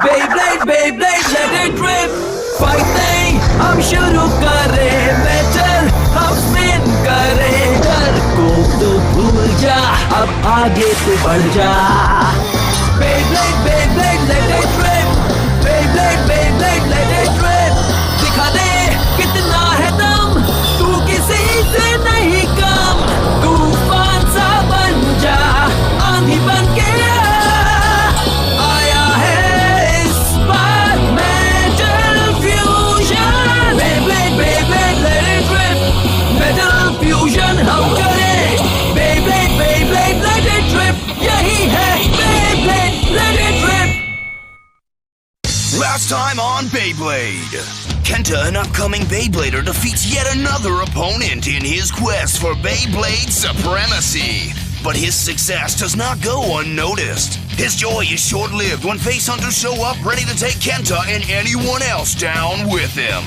Beyblade, Beyblade, let it rip. Fighting हम शुरू करें, बैटल हम स्पिन करें। डर को तो भूल जा, अब आगे तो बढ़ जा। Beyblade, Beyblade, let it rip. Beyblade, Beyblade, let it rip. दिखा दे कितना है दम, तू किसी से नहीं कम। तूफान सा बन जा, आंधी बन के आया है इस बार metal fusion. Beyblade, Beyblade, let it rip. Metal fusion हम करें। Beyblade, Beyblade, let it rip. यही है Beyblade, let it rip. Last time on Beyblade, Kenta, an upcoming Beyblader, defeats yet another opponent in his quest for Beyblade supremacy. But his success does not go unnoticed. His joy is short-lived when face hunters show up ready to take Kenta and anyone else down with him.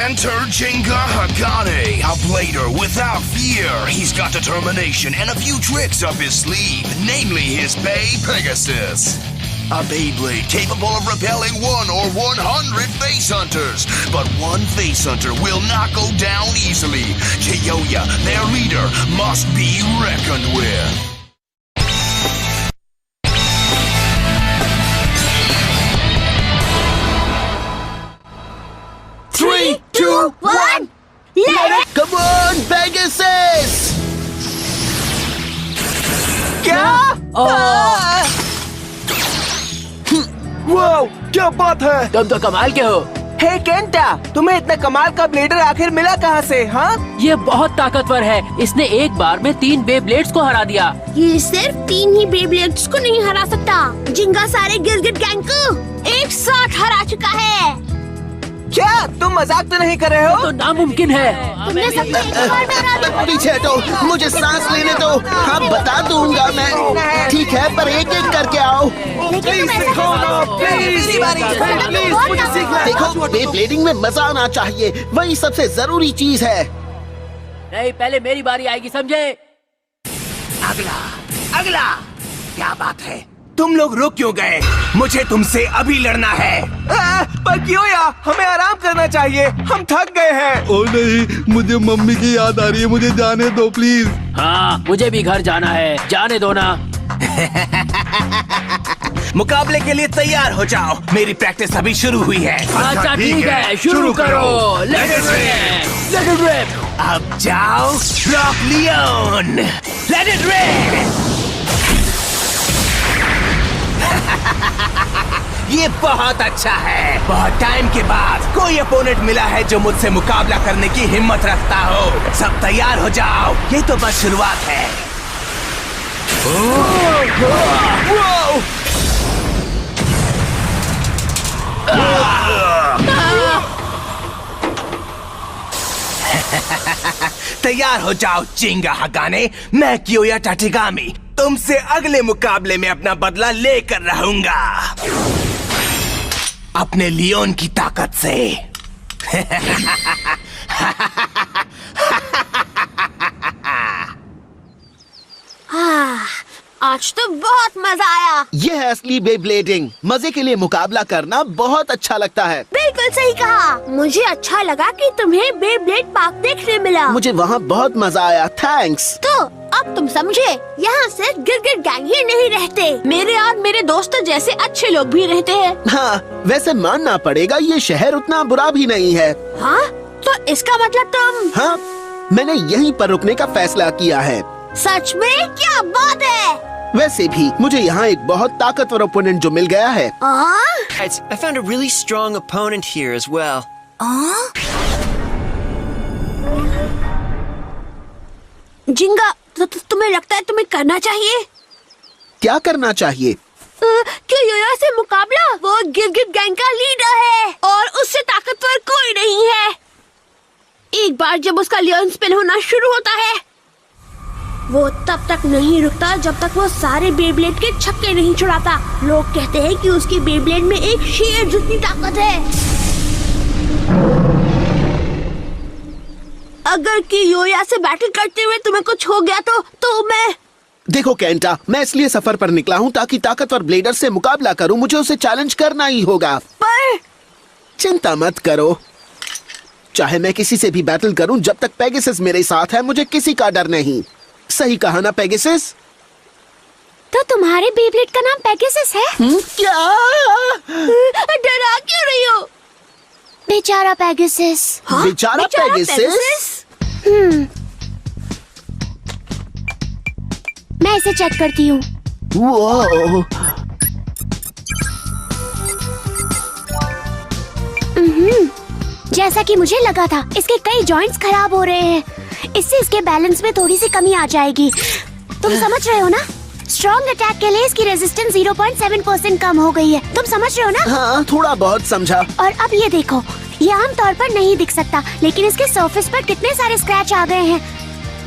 Enter Jinga Hagane, a blader without fear. He's got determination and a few tricks up his sleeve, namely his Bay Pegasus. A Beyblade capable of repelling 1 or 100 face hunters. But one face hunter will not go down easily. Kyoya, their leader, must be reckoned with. Three, two, one, let it! Come on, Pegasus! क्या? Wow, क्या बात है! तुम तो कमाल के हो। हे Kenta, तुम्हें इतना कमाल का ब्लेडर आखिर मिला कहाँ से? हाँ? ये बहुत ताकतवर है। इसने एक बार में 3 बेब्लेड्स को हरा दिया। ये सिर्फ 3 ही बेब्लेड्स को नहीं हरा सकता, जिंगा सारे गिरगिट गैंग को एक साथ हरा चुका है। क्या तुम मजाक तो नहीं कर रहे हो? तो नामुमकिन है। तुमने सबको एक बार में हरा दिया। पीछे हटो, मुझे सांस लेने दो। हाँ, बता दूंगा मैं। ठीक है, पर एक एक करके आओ। देखो, बेब्लेडिंग में मजा आना चाहिए, वही सबसे जरूरी चीज है। नहीं, पहले मेरी बारी आएगी, समझे? अगला, अगला। क्या बात है? तुम लोग रुक क्यों गए? मुझे तुमसे अभी लड़ना है। पर क्यों यार? हमें आराम करना चाहिए, हम थक गए हैं। ओ नहीं, मुझे मम्मी की याद आ रही है, मुझे जाने दो प्लीज। हाँ, मुझे भी घर जाना है, जाने दो ना। मुकाबले के लिए तैयार हो जाओ, मेरी प्रैक्टिस अभी शुरू हुई है। अच्छा ठीक है, शुरू करो। Let it rip, let it rip. अब जाओ, Rock Leone, let it rip. ये बहुत अच्छा है। बहुत टाइम के बाद कोई अपोनेंट मिला है जो मुझसे मुकाबला करने की हिम्मत रखता हो। सब तैयार हो जाओ, ये तो बस शुरुआत है। तैयार हो जाओ जिंगा हगाने, मैं कियोया टाटिगामी तुमसे अगले मुकाबले में अपना बदला लेकर रहूंगा, अपने लियोन की ताकत से। आज तो बहुत मजा आया। ये है असली बेब्लेडिंग। मजे के लिए मुकाबला करना बहुत अच्छा लगता है। बिल्कुल सही कहा। मुझे अच्छा लगा कि तुम्हें बेब्लेड पार्क देखने मिला। मुझे वहाँ बहुत मजा आया, थैंक्स। तो अब तुम समझे, यहाँ सिर्फ गिरगिट गैंग ही नहीं रहते, मेरे और मेरे दोस्तों जैसे अच्छे लोग भी रहते हैं। हाँ, वैसे मानना पड़ेगा, ये शहर उतना बुरा भी नहीं है। हाँ, तो इसका मतलब तुम? हाँ, मैंने यहीं पर रुकने का फैसला किया है। सच में? क्या बात है। वैसे भी मुझे यहाँ एक बहुत ताकतवर ओपोनेंट जो मिल गया है। Guys, I found a really strong opponent here as well. जिंगा, तुम्हें लगता है तुम्हें करना चाहिए? क्या करना चाहिए? क्यों योया से मुकाबला? वो गिरगिट गैंग का लीडर है और उससे ताकतवर कोई नहीं है। एक बार जब उसका लियोन स्पिन होना शुरू होता है, वो तब तक नहीं रुकता जब तक वो सारे बेब्लेड के छक्के नहीं छुड़ाता। लोग कहते हैं कि उसकी बेब्लेड में एक शेर जितनी ताकत है। अगर कि योया से बैटल करते हुए तुम्हें कुछ हो गया तो मैं देखो केंटा, मैं इसलिए सफर पर निकला हूँ ताकि ताकतवर ब्लेडर से मुकाबला करूँ। मुझे उसे चैलेंज करना ही होगा। पर चिंता मत करो, चाहे मैं किसी से भी बैटल करूं, जब तक पेगासस मेरे साथ है मुझे किसी का डर नहीं। सही कहा ना पेगासस? तो तुम्हारे बेब्लेड का नाम पेगासस है? क्या? डरा क्यों रही हो? बेचारा पेगासस। हाँ? बेचारा पेगासस? मैं इसे चेक करती हूँ। वो जैसा कि मुझे लगा था, इसके कई जॉइंट्स खराब हो रहे हैं। इससे इसके बैलेंस में थोड़ी सी कमी आ जाएगी। तुम समझ रहे हो ना? स्ट्रॉन्ग अटैक के लिए इसकी रेजिस्टेंस 0.7% कम हो गई है। तुम समझ रहे हो ना? हाँ, थोड़ा बहुत समझा। और अब ये देखो, ये आम तौर पर नहीं दिख सकता, लेकिन इसके सरफेस पर कितने सारे स्क्रैच आ गए हैं।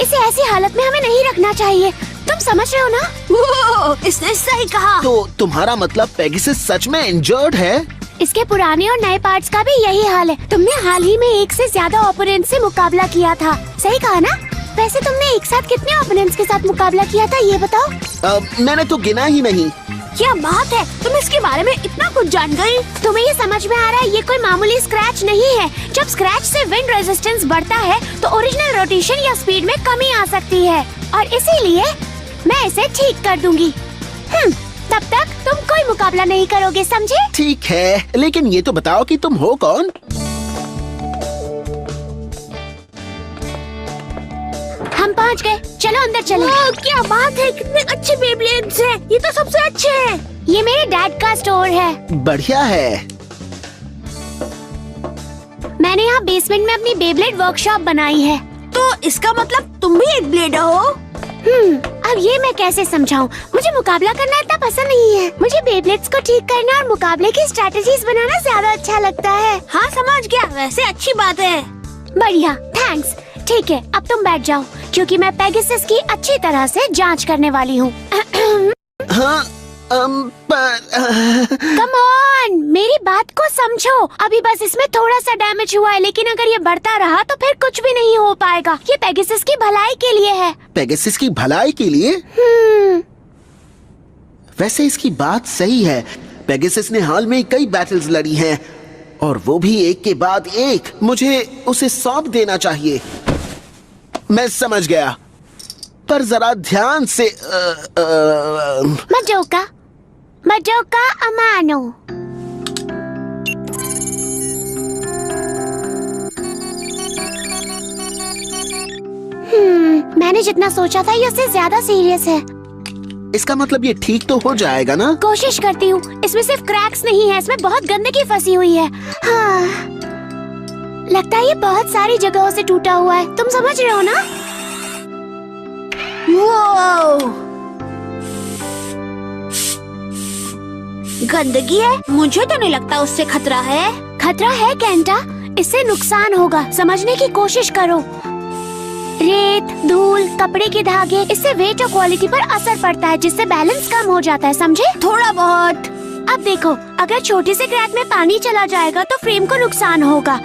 इसे ऐसी हालत में हमें नहीं रखना चाहिए। तुम समझ रहे हो ना? वो, इसने सही कहा। तो तुम्हारा मतलब पेगासस सच में इंजर्ड है? इसके पुराने और नए पार्ट्स का भी यही हाल है। तुमने हाल ही में एक से ज्यादा ओपोनेंट से मुकाबला किया था, सही कहा ना? वैसे तुमने एक साथ कितने ओपोनेंट्स के साथ मुकाबला किया था, ये बताओ। मैंने तो गिना ही नहीं। क्या बात है, तुम इसके बारे में इतना कुछ जान गई। तुम्हें ये समझ में आ रहा है, ये कोई मामूली स्क्रैच नहीं है। जब स्क्रैच से विंड रेजिस्टेंस बढ़ता है तो ओरिजिनल रोटेशन या स्पीड में कमी आ सकती है, और इसीलिए मैं इसे ठीक कर दूंगी। तब तक तुम कोई मुकाबला नहीं करोगे, समझे? ठीक है, लेकिन ये तो बताओ कि तुम हो कौन? हम पहुंच गए, चलो अंदर चलो। क्या बात है, कितने अच्छे बेब्लेड्स हैं। ये तो सबसे अच्छे हैं। ये मेरे डैड का स्टोर है। बढ़िया है। मैंने यहाँ बेसमेंट में अपनी बेब्लेड वर्कशॉप बनाई है। तो इसका मतलब तुम भी एक ब्लेडर हो? अब ये मैं कैसे समझाऊं? मुझे मुकाबला करना इतना पसंद नहीं है। मुझे बेब्लेड्स को ठीक करना और मुकाबले की स्ट्रेटजीज बनाना ज्यादा अच्छा लगता है। हाँ, समझ गया। वैसे अच्छी बात है। बढ़िया, थैंक्स। ठीक है, अब तुम बैठ जाओ, क्योंकि मैं पेगासस की अच्छी तरह से जांच करने वाली हूँ। हाँ, कम ऑन, मेरी बात को समझो। अभी बस इसमें थोड़ा सा डैमेज हुआ है, लेकिन अगर ये बढ़ता रहा तो फिर कुछ भी नहीं हो पाएगा। ये पेगासस की भलाई के लिए है। पेगासस की भलाई के लिए? वैसे इसकी बात सही है। पेगासस ने हाल में कई बैटल्स लड़ी हैं, और वो भी एक के बाद एक। मुझे उसे सौंप देना चाहिए। मैं समझ गया, पर जरा ध्यान से। मडोका अमानो। मैंने जितना सोचा था ये उससे ज्यादा सीरियस है। इसका मतलब ये ठीक तो हो जाएगा ना? कोशिश करती हूँ। इसमें सिर्फ क्रैक्स नहीं है, इसमें बहुत गंदगी फंसी हुई है। हाँ, लगता है ये बहुत सारी जगहों से टूटा हुआ है। तुम समझ रहे हो ना? वो गंदगी है? मुझे तो नहीं लगता उससे खतरा है। खतरा है केंटा, इससे नुकसान होगा। समझने की कोशिश करो। रेत, धूल, कपड़े के धागे, इससे वेट और क्वालिटी पर असर पड़ता है, जिससे बैलेंस कम हो जाता है, समझे? थोड़ा बहुत। अब देखो, अगर छोटे से क्रैक में पानी चला जाएगा तो फ्रेम को नुकसान होगा।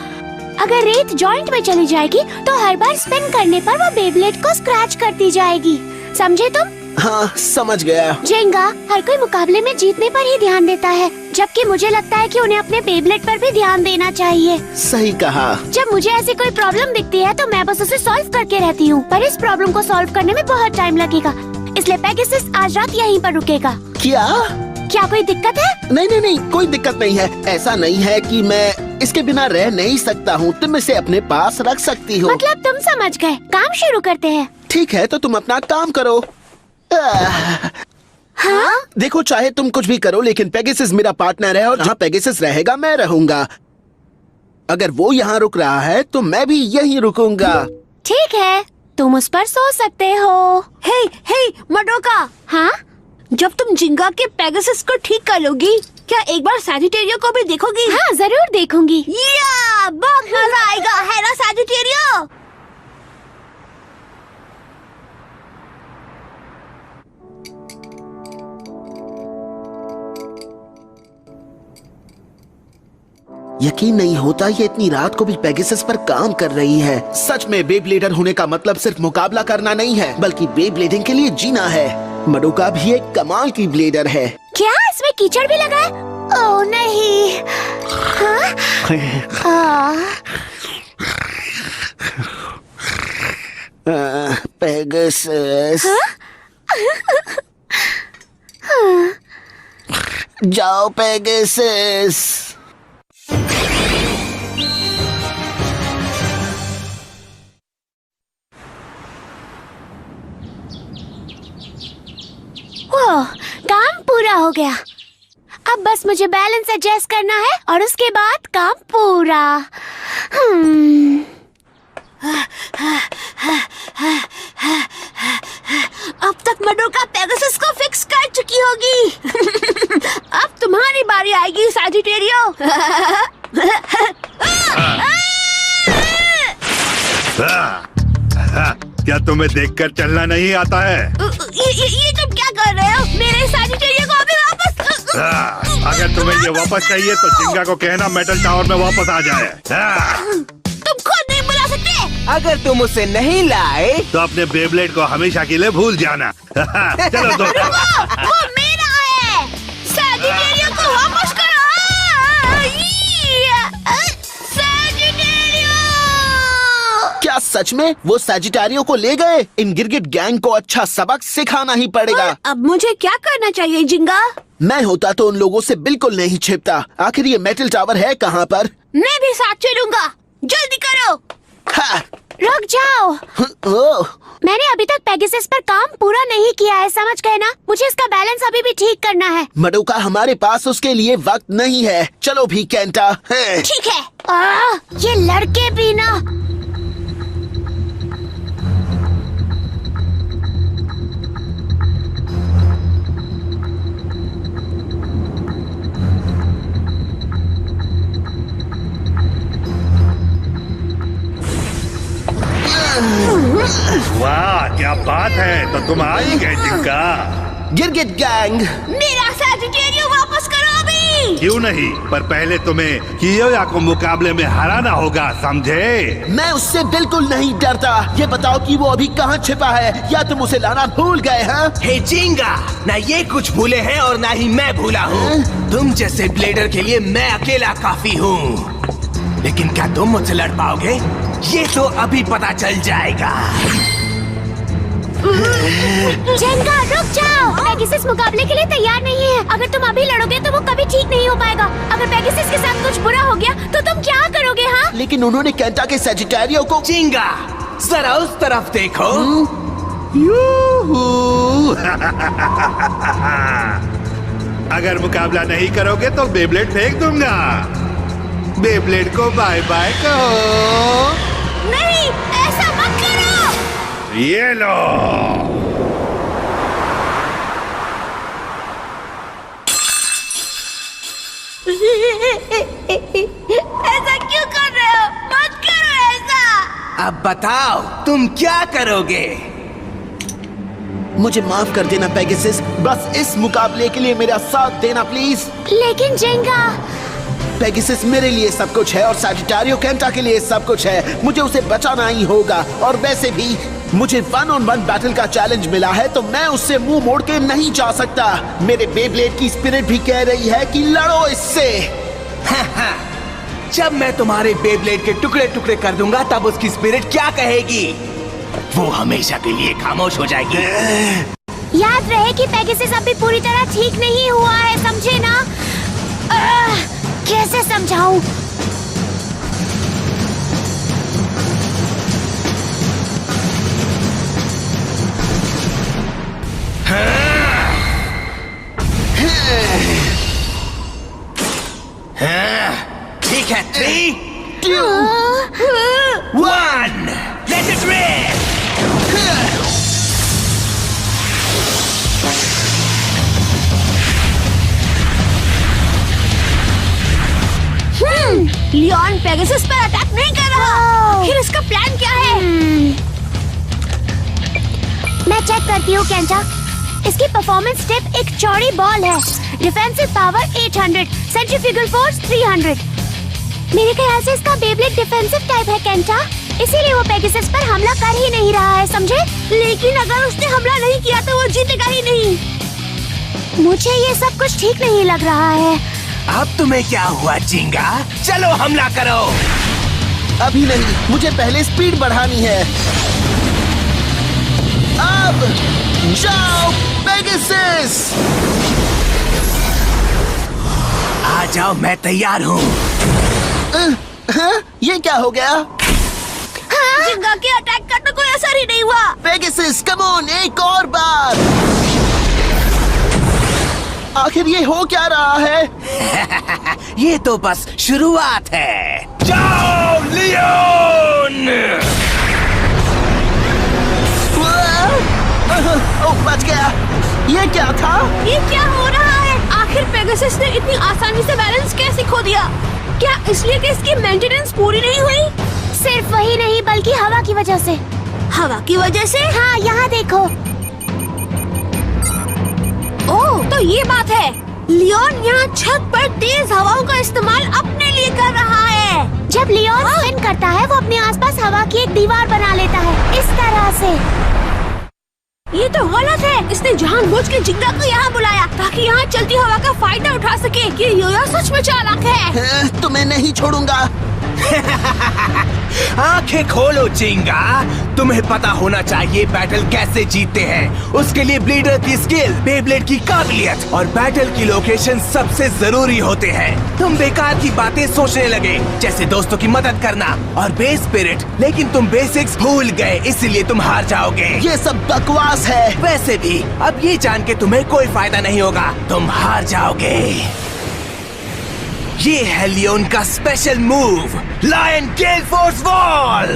अगर रेत जॉइंट में चली जाएगी तो हर बार स्पिन करने पर वो बेब्लेड को स्क्रैच करती जाएगी। समझे तुम? हाँ, समझ गया। जेंगा हर कोई मुकाबले में जीतने पर ही ध्यान देता है, जबकि मुझे लगता है कि उन्हें अपने बेब्लेड पर भी ध्यान देना चाहिए। सही कहा। जब मुझे ऐसी कोई प्रॉब्लम दिखती है तो मैं बस उसे सॉल्व करके रहती हूँ, पर इस प्रॉब्लम को सॉल्व करने में बहुत टाइम लगेगा, इसलिए पेगासस आज रात यहीं पर रुकेगा। क्या कोई दिक्कत है? नहीं, कोई दिक्कत नहीं है। ऐसा नहीं है कि मैं इसके बिना रह नहीं सकता हूँ। तुम इसे अपने पास रख सकती हो। मतलब तुम समझ गए। काम शुरू करते हैं। ठीक है, तो तुम अपना काम करो। हाँ? देखो, चाहे तुम कुछ भी करो, लेकिन पेगासस मेरा पार्टनर है, और जहाँ पेगासस रहेगा मैं रहूंगा। अगर वो यहाँ रुक रहा है तो मैं भी यहीं रुकूंगा। ठीक है, तुम उस पर सो सकते हो। हे मडोका। हाँ? जब तुम जिंगा के पेगासस को ठीक कर लोगी, क्या एक बार सैजिटेरियो को भी देखोगी? हाँ, जरूर देखूंगी। या, बहुत मजा आएगा, है ना सैजिटेरियो? यकीन नहीं होता ये इतनी रात को भी पेगासस पर काम कर रही है। सच में बेब्लेडर होने का मतलब सिर्फ मुकाबला करना नहीं है, बल्कि बेब्लेडिंग के लिए जीना है। मडोका भी एक कमाल की ब्लेडर है। क्या इसमें कीचड़ भी लगा है? ओह नहीं। हाँ? पेगासस। जाओ पेगासस। ओह, काम पूरा हो गया। अब बस मुझे बैलेंस एडजस्ट करना है और उसके बाद काम पूरा। अब तक मडोका पेगासस को फिक्स कर चुकी होगी। अब तुम्हारी बारी आएगी सैजिटेरियो। क्या तुम्हें देखकर चलना नहीं आता है? ये तुम क्या कर रहे हो? मेरे सैजिटेरियो को अभी वापस। अगर तुम्हें ये वापस चाहिए तो जिंगा को कहना मेटल टावर में वापस आ जाए। तुम खुद नहीं बुला सकते। अगर तुम उसे नहीं लाए तो अपने बेब्लेड को हमेशा के लिए भूल जाना। चलो दोस्तों। वो मेरा है। सैजिटेरियो को वापस करो। क्या सच में वो सैजिटारियो को ले गए? इन गिरगिट गैंग को अच्छा सबक सिखाना ही पड़ेगा। अब मुझे क्या करना चाहिए जिंगा? मैं होता तो उन लोगों से बिल्कुल नहीं छिपता। आखिर ये मेटल टावर है कहाँ पर? मैं भी साथ चलूंगा। जल्दी करो। हाँ। रुक जाओ। ओह, मैंने अभी तक पेगासस पर काम पूरा नहीं किया है, समझ गए ना? मुझे इसका बैलेंस अभी भी ठीक करना है। मडोका हमारे पास उसके लिए वक्त नहीं है। चलो भी केंटा। ठीक है। ये लड़के भी ना। वाह क्या बात है, तो तुम आ ही गए जिंगा। गिरगिट गैंग, मेरा सैजिटेरियो वापस करो अभी। क्यों नहीं, पर पहले तुम्हें कियोया को मुकाबले में हराना होगा, समझे? मैं उससे बिल्कुल नहीं डरता। ये बताओ कि वो अभी कहाँ छिपा है, या तुम उसे लाना भूल गए? हाँ हे जिंगा, ना ये कुछ भूले हैं और ना ही मैं भूला हूँ। तुम जैसे ब्लेडर के लिए मैं अकेला काफी हूँ। लेकिन क्या तुम मुझसे लड़ पाओगे? ये तो अभी पता चल जाएगा। जिंगा रुक जाओ। पेगासस मुकाबले के लिए तैयार नहीं है। अगर तुम अभी लड़ोगे तो वो कभी ठीक नहीं हो पाएगा। अगर पेगासस के साथ कुछ बुरा हो गया तो तुम क्या करोगे? हाँ, लेकिन उन्होंने केंटा के सैजिटारियो को। जिंगा, जरा उस तरफ देखो। अगर मुकाबला नहीं करोगे तो बेब्लेड फेंक दूंगा। बेब्लेड को बाय बाय कहो। नहीं, ऐसा मत करो। ये लो। ऐसा क्यों कर रहे हो? मत करो ऐसा। अब बताओ तुम क्या करोगे? मुझे माफ कर देना पेगासस, बस इस मुकाबले के लिए मेरा साथ देना प्लीज। लेकिन जिंगा, पेगासस मेरे लिए सब कुछ है और सैजिटारियो केंटा के लिए सब कुछ है। मुझे उसे बचाना ही होगा। और वैसे भी मुझे 1-on-1 बैटल का चैलेंज मिला है, तो मैं उससे मुंह मोड़ के नहीं जा सकता। मेरे बेब्लेड की स्पिरिट भी कह रही है कि लड़ो इससे। जब मैं तुम्हारे बेब्लेड के टुकड़े टुकड़े कर दूंगा तब उसकी स्पिरिट क्या कहेगी? वो हमेशा के लिए खामोश हो जाएगी। याद रहे कि पेगासस अभी पूरी तरह ठीक नहीं हुआ है, समझे ना? कैसे समझाऊं? ठीक है, 3, 2, 1, let it rip! Leone Pegasus पर अटैक नहीं कर रहा। फिर इसका प्लान क्या है? मैं चेक करती हूँ केंटा। इसकी परफॉर्मेंस स्टेप एक चौड़ी बॉल है। Defensive power 800, centrifugal force 300। मेरे ख्याल से इसका बेब्लेड डिफेंसिव टाइप है केंटा। इसीलिए वो पेगासस पर हमला कर ही नहीं रहा है, समझे? लेकिन अगर उसने हमला नहीं किया तो वो जीतेगा ही नहीं। मुझे ये सब कुछ ठीक नहीं लग रहा है। अब तुम्हें क्या हुआ जिंगा? चलो हमला करो। अभी नहीं, मुझे पहले स्पीड बढ़ानी है। अब जाओ पेगासस! आ जाओ, मैं तैयार हूँ। हाँ? ये क्या हो गया? जिंगा के अटैक का तो कोई असर ही नहीं हुआ। पेगासस, कम ऑन, एक और बार। आखिर ये हो क्या रहा है? ये तो बस शुरुआत है। जाओ लियोन! ओह, बच गया। ये क्या था? ये क्या हो रहा है? आखिर पेगासस ने इतनी आसानी से बैलेंस कैसे खो दिया? क्या इसलिए कि इसकी मेंटेनेंस पूरी नहीं हुई? सिर्फ वही नहीं बल्कि हवा की वजह से। हवा की वजह से? हाँ, यहाँ देखो। ओह, तो ये बात है। लियोन यहाँ छत पर तेज हवाओं का इस्तेमाल अपने लिए कर रहा है। जब लियोन स्पिन करता है वो अपने आसपास हवा की एक दीवार बना लेता है, इस तरह से। ये तो गलत है। इसने जानबूझ के जिंगा को यहाँ बुलाया ताकि यहाँ चलती हवा का फायदा उठा सके। ये योया सच में चालाक है। तुम्हें नहीं छोड़ूंगा। आंखें खोलो जिंगा। तुम्हें पता होना चाहिए बैटल कैसे जीतते हैं। उसके लिए ब्लीडर की स्किल, बेब्लेड की काबिलियत और बैटल की लोकेशन सबसे जरूरी होते हैं। तुम बेकार की बातें सोचने लगे, जैसे दोस्तों की मदद करना और बेस स्पिरिट, लेकिन तुम बेसिक्स भूल गए, इसलिए तुम हार जाओगे। ये सब बकवास है। वैसे भी अब ये जान के तुम्हें कोई फायदा नहीं होगा, तुम हार जाओगे। ये है लियोन का स्पेशल मूव, लायन गेल फोर्स वॉल।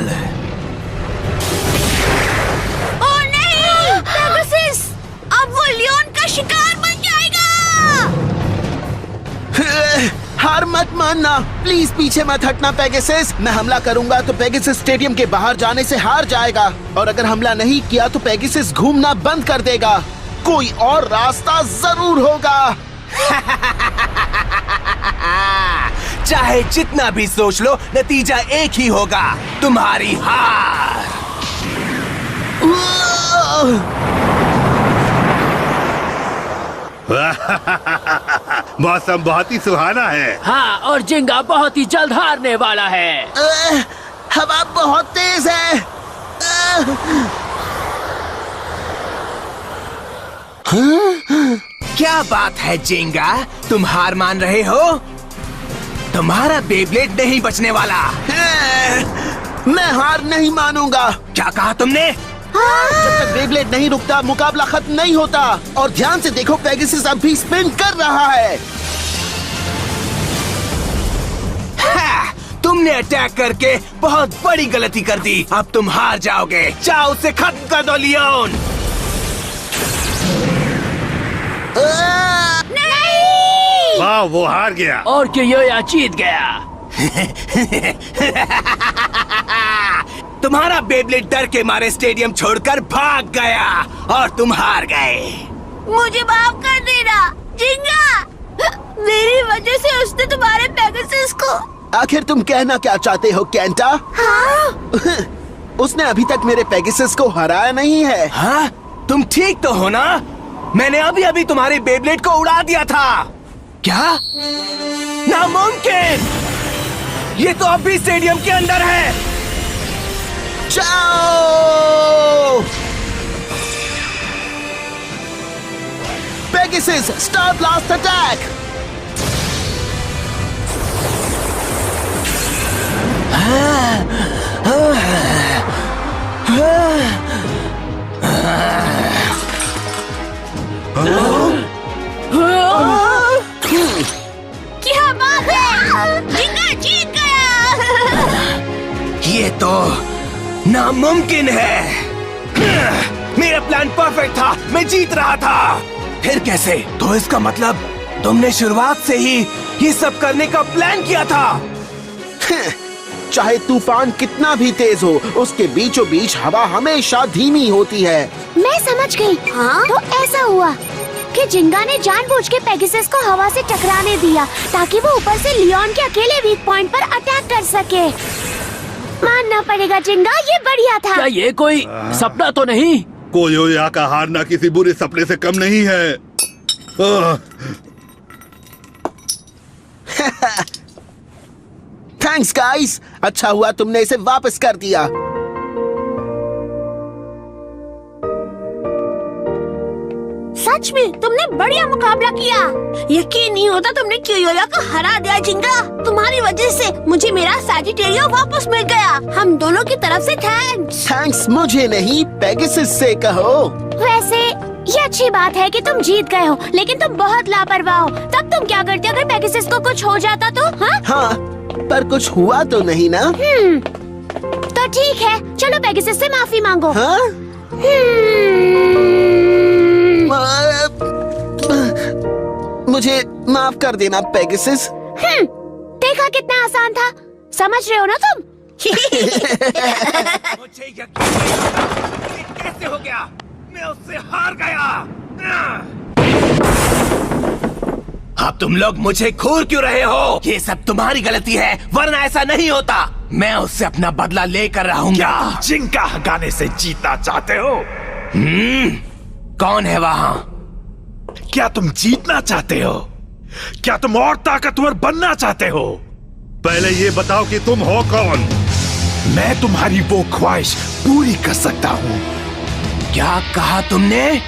ओह नहीं, पेगासस! अब वो लियोन का शिकार बन जाएगा। हार मत मानना, प्लीज पीछे मत हटना पेगासस। मैं हमला करूंगा तो पेगासस स्टेडियम के बाहर जाने से हार जाएगा, और अगर हमला नहीं किया तो पेगासस घूमना बंद कर देगा। कोई और रास्ता जरूर होगा। चाहे जितना भी सोच लो, नतीजा एक ही होगा, तुम्हारी हार। मौसम बहुत ही सुहाना है। हाँ, और जिंगा बहुत ही जल्द हारने वाला है। हवा बहुत तेज है। क्या बात है जिंगा, तुम हार मान रहे हो? तुम्हारा बेब्लेड नहीं बचने वाला। मैं हार नहीं मानूंगा। क्या कहा तुमने? जब तक बेब्लेड नहीं रुकता मुकाबला खत्म नहीं होता। और ध्यान से देखो, पेगासस अब भी स्पिन कर रहा है। तुमने अटैक करके बहुत बड़ी गलती कर दी। अब तुम हार जाओगे। जाओ उसे खत्म कर दो लियोन। नहीं! वाह, वो हार गया। और कि योया जीत गया। तुम्हारा बेब्लेड डर के मारे स्टेडियम छोड़कर भाग गया और तुम हार गए। मुझे माफ कर देना जिंगा। मेरी वजह से उसने तुम्हारे पेगासस को। आखिर तुम कहना क्या चाहते हो केंटा? हाँ? उसने अभी तक मेरे पेगासस को हराया नहीं है। हाँ? तुम ठीक तो हो ना? मैंने अभी अभी तुम्हारे बेब्लेड को उड़ा दिया था। क्या? नामुमकिन! ये तो अब भी स्टेडियम के अंदर है। जाओ! Pegasus, star blast attack! क्या बात है? जिंगा जीत गया। ये तो नामुमकिन है। मेरा प्लान परफेक्ट था, मैं जीत रहा था। फिर कैसे? तो इसका मतलब तुमने शुरुआत से ही ये सब करने का प्लान किया था। चाहे तूफान कितना भी तेज हो, उसके बीचों बीच हवा हमेशा धीमी होती है। मैं समझ गई। हाँ? तो ऐसा हुआ कि जिंगा ने जानबूझ के पेगासस को हवा से टकराने दिया ताकि वो ऊपर से लियोन के अकेले वीक पॉइंट पर अटैक कर सके। मानना पड़ेगा जिंगा, ये बढ़िया था। क्या ये कोई सपना तो नहीं? कोयोया का हारना किसी बुरे सपने से कम नहीं है। थैंक्स गाइस, अच्छा हुआ तुमने इसे वापस कर दिया। सच में तुमने बढ़िया मुकाबला किया। यकीन नहीं होता तुमने क्योयोया को हरा दिया जिंगा। तुम्हारी वजह से मुझे मेरा सैजिटेरियो वापस मिल गया। हम दोनों की तरफ से थैंक्स। थैंक्स मुझे नहीं, पेगासस से कहो। वैसे ये अच्छी बात है कि तुम जीत गए हो, लेकिन तुम बहुत लापरवाह हो। तब तुम क्या करते अगर पेगासस को कुछ हो जाता तो? हाँ, पर कुछ हुआ तो नहीं ना? तो ठीक है, चलो पेगासस से माफी मांगो। हाँ? मुझे माफ कर देना पेगासस। देखा कितना आसान था, समझ रहे हो ना तुम? मुझे यकीन नहीं होता, ये कैसे हो गया? मैं उससे हार गया। अब तुम लोग मुझे घूर क्यों रहे हो? ये सब तुम्हारी गलती है, वरना ऐसा नहीं होता। मैं उससे अपना बदला लेकर रहूंगा। जिंका हगाने से जीतना चाहते हो? कौन है वहाँ? क्या तुम जीतना चाहते हो? क्या तुम और ताकतवर बनना चाहते हो? पहले ये बताओ कि तुम हो कौन? मैं तुम्हारी वो ख्वाहिश पूरी कर सकता हूँ। क्या कहा तुमने?